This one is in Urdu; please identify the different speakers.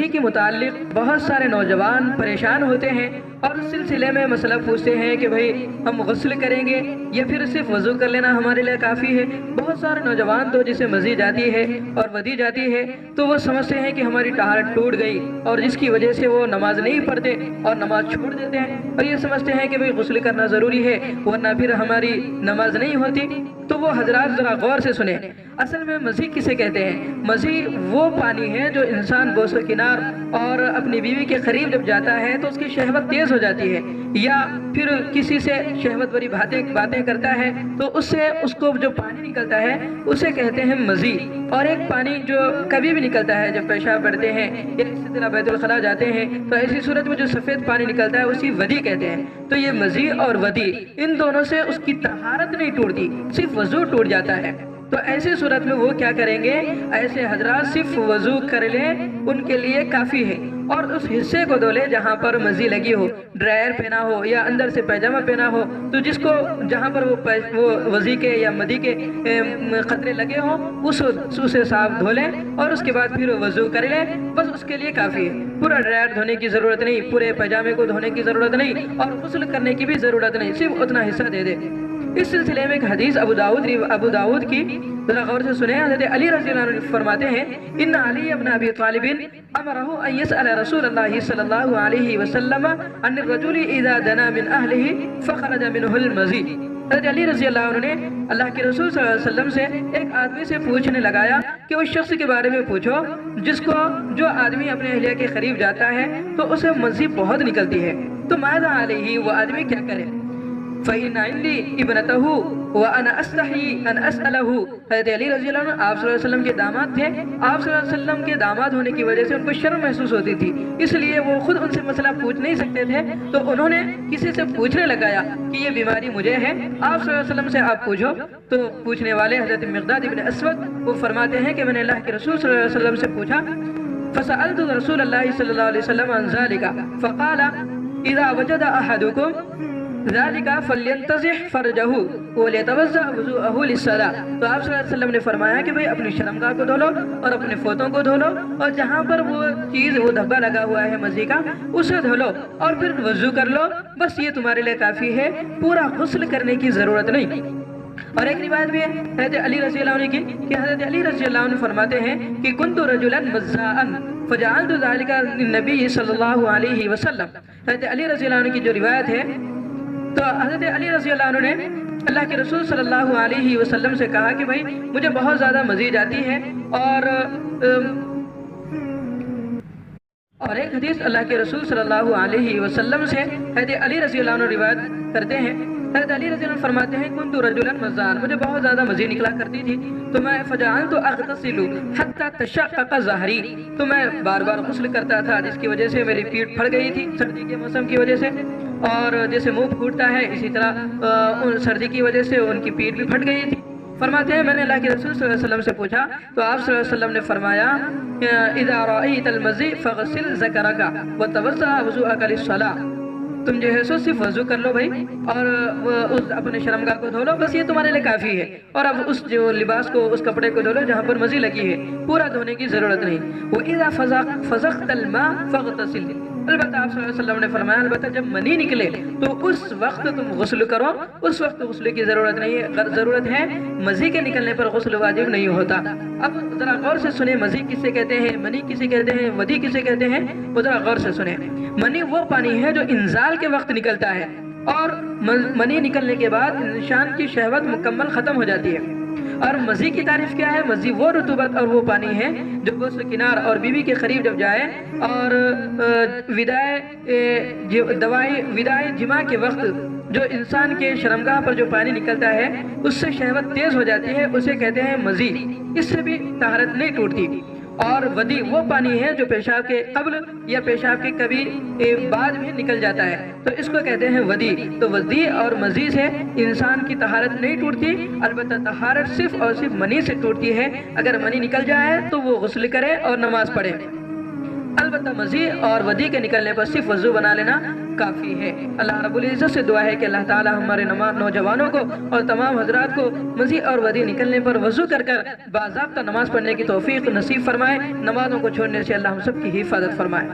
Speaker 1: مزی کے متعلق بہت سارے نوجوان پریشان ہوتے ہیں اور اس سلسلے میں مسئلہ پوچھتے ہیں کہ بھئی ہم غسل کریں گے یا پھر صرف وضو کر لینا ہمارے لیے کافی ہے۔ بہت سارے نوجوان تو جسے مزی جاتی ہے اور ودی جاتی ہے تو وہ سمجھتے ہیں کہ ہماری طہارت ٹوٹ گئی، اور جس کی وجہ سے وہ نماز نہیں پڑھتے اور نماز چھوڑ دیتے ہیں، اور یہ سمجھتے ہیں کہ بھئی غسل کرنا ضروری ہے ورنہ پھر ہماری نماز نہیں ہوتی۔ تو وہ حضرات ذرا غور سے سنیں، اصل میں مزی کسے کہتے ہیں؟ مزی وہ پانی ہے جو انسان بوس و کنار اور اپنی بیوی کے قریب جب جاتا ہے تو اس کی شہوت تیز ہو جاتی ہے، یا پھر کسی سے شہوت بری باتیں کرتا ہے تو اس سے اس کو جو پانی نکلتا ہے اسے کہتے ہیں مزی۔ اور ایک پانی جو کبھی بھی نکلتا ہے جب پیشاب کرتے ہیں یا اسی طرح بیت الخلاء جاتے ہیں تو ایسی صورت میں جو سفید پانی نکلتا ہے اسی ودی کہتے ہیں۔ تو یہ مزی اور ودی ان دونوں سے اس کی طہارت نہیں ٹوٹتی، صرف وضو ٹوٹ جاتا ہے۔ تو ایسی صورت میں وہ کیا کریں گے؟ ایسے حضرات صرف وضو کر لیں، ان کے لیے کافی ہے، اور اس حصے کو دھو لے جہاں پر مزی لگی ہو، ڈرائر پہنا ہو یا اندر سے پیجامہ پہنا ہو، تو جس کو جہاں پر وہ وضی کے یا مدی کے قطرے لگے ہوں اسے صاف دھو لیں اور اس کے بعد پھر وضو کر لیں، بس اس کے لیے کافی ہے۔ پورا ڈرائر دھونے کی ضرورت نہیں، پورے پیجامے کو دھونے کی ضرورت نہیں، اور غسل کرنے کی بھی ضرورت نہیں، صرف اتنا حصہ دے دے۔ اس سلسلے میں ایک حدیث ابو داؤد کی ذرا غور سے سنیں۔ حضرت علی رضی اللہ عنہ فرماتے ہیں ان علی ابن ابی طالب امرہ ان یسأل رسول اللہ صلی اللہ علیہ وسلم عن الرجل اذا دنا من اہلہ فخرج منہ المزی۔ حضرت علی رضی اللہ عنہ نے اللہ کے رسول صلی اللہ علیہ وسلم سے ایک آدمی سے پوچھنے لگایا کہ اس شخص کے بارے میں پوچھو جو آدمی اپنے اہلیہ کے قریب جاتا ہے تو اسے مزی بہت نکلتی ہے، تو ماذا علیہ، وہ آدمی کیا کرے؟ فَإِنَّ عِنْدِي ابْنَتَهُ وَأَنَا أَسْتَحْيِي أَنْ أَسْأَلَهُ۔ حضرت علی رضی اللہ عنہ آپ صلی اللہ علیہ وسلم کے داماد تھے، آپ صلی اللہ علیہ وسلم کے داماد ہونے کی وجہ سے ان کو شرم محسوس ہوتی تھی، اس لیے وہ خود ان سے مسئلہ پوچھ نہیں سکتے تھے، تو انہوں نے کسی سے پوچھنے لگایا کہ یہ بیماری مجھے ہے، آپ صلی اللہ علیہ وسلم سے آپ پوچھو۔ تو پوچھنے والے حضرت مقداد ابن اسود وہ فرماتے ہیں کہ میں نے اللہ کے رسول صلی اللہ علیہ وسلم سے پوچھا، فَسَأَلْتُ رسول اللہ صلی اللہ علیہ وسلم عن ذَلِكَ فَقَالَ إِذَا وَجَدَ أَحَدُكُمْ ذَلِكَ فَلْيَنْتَزِحْ فَرْجَهُ وَلْيَتَوَضَّأْ وُضُوءَهُ لِلصَّلَاةِ۔ تو آپ صلی اللہ علیہ وسلم نے فرمایا کہ بھئی اپنی شرمگاہ کو دھو لو اور اپنے فوتوں کو دھو لو، اور جہاں پر وہ دھبا لگا ہوا ہے مزی کا اسے دھو لو اور پھر وضو کر لو، بس یہ تمہارے لیے کافی ہے، پورا غسل کرنے کی ضرورت نہیں۔ اور ایک روایت بھی ہے حضرت علی رضی اللہ عنہ کی کہ حضرت علی رضی اللہ عنہ فرماتے ہیں کہ کنت رجلا مزاء فجعلت ذلك للنبي صلی اللہ علیہ وسلم۔ حضرت علی رضی اللہ عنہ کی جو روایت ہے تو حضرت علی رضی اللہ عنہ نے اللہ کے رسول صلی اللہ علیہ وسلم سے کہا کہ بھائی مجھے بہت زیادہ مزید آتی ہے، اور ایک حدیث اللہ کے رسول صلی اللہ علیہ وسلم سے حضرت علی رضی اللہ عنہ روایت کرتے ہیں۔ حضرت علی رضی اللہ عنہ فرماتے ہیں کنت رجلا مزاء، مجھے بہت زیادہ مزید نکلا کرتی تھی، تو میں فجعلت اغتسل حتى تشقق ظہری، تو میں بار بار غسل کرتا تھا جس کی وجہ سے میری پیٹھ پھٹ گئی تھی سردی کے موسم کی وجہ سے، اور جیسے منہ پھوٹتا ہے اسی طرح سردی کی وجہ سے ان کی پیٹھ بھی پھٹ گئی تھی۔ فرماتے ہیں میں نے اللہ کے رسول صلی اللہ علیہ وسلم سے پوچھا تو آپ صلی اللہ علیہ وسلم نے فرمایا اذا رأيت المزی فغسل ذکرک وتوضأ وضوءک للصلاة، تم جو ہے سو صرف وضو کر لو بھائی اور اپنے شرمگاہ کو دھو لو، بس یہ تمہارے لیے کافی ہے، اور اب اس جو لباس کو اس کپڑے کو دھو لو جہاں پر مزی لگی ہے، پورا دھونے کی ضرورت نہیں۔ وَإِذَا فَزَقْتَ الْمَاءَ فَاغْتَسِلْ، البتہ آپ صلی اللہ علیہ وسلم نے فرمایا البتہ جب منی نکلے تو اس وقت تم غسل کرو، اس وقت غسل کی ضرورت نہیں ہے، ضرورت ہے مزی کے نکلنے پر غسل واجب نہیں ہوتا۔ اب ذرا غور سے سنیں مزی کسے کہتے ہیں، منی کسے کہتے ہیں، ودی کسے کہتے ہیں، وہ ذرا غور سے سنیں۔ منی وہ پانی ہے جو انزال کے وقت نکلتا ہے، اور منی نکلنے کے بعد انسان کی شہوت مکمل ختم ہو جاتی ہے۔ اور مزی کی تعریف کیا ہے؟ مزی وہ رطوبت اور وہ پانی ہے جو بوس کنار اور بیوی کے قریب جب جائے اور وداع جماع کے وقت جو انسان کے شرمگاہ پر جو پانی نکلتا ہے اس سے شہوت تیز ہو جاتی ہے، اسے کہتے ہیں مزی، اس سے بھی طہارت نہیں ٹوٹتی۔ اور ودی وہ پانی ہے جو پیشاب کے قبل یا پیشاب کے کبھی بعد میں نکل جاتا ہے، تو اس کو کہتے ہیں ودی۔ تو ودی اور مزی سے انسان کی طہارت نہیں ٹوٹتی، البتہ طہارت صرف اور صرف منی سے ٹوٹتی ہے۔ اگر منی نکل جائے تو وہ غسل کرے اور نماز پڑھے۔ البتہ مزید اور ودی کے نکلنے پر صرف وضو بنا لینا کافی ہے۔ اللہ رب العزت سے دعا ہے کہ اللہ تعالی ہمارے نوجوانوں کو اور تمام حضرات کو مزید اور ودی نکلنے پر وضو کر باضابطہ نماز پڑھنے کی توفیق نصیب فرمائے، نمازوں کو چھوڑنے سے اللہ ہم سب کی حفاظت فرمائے۔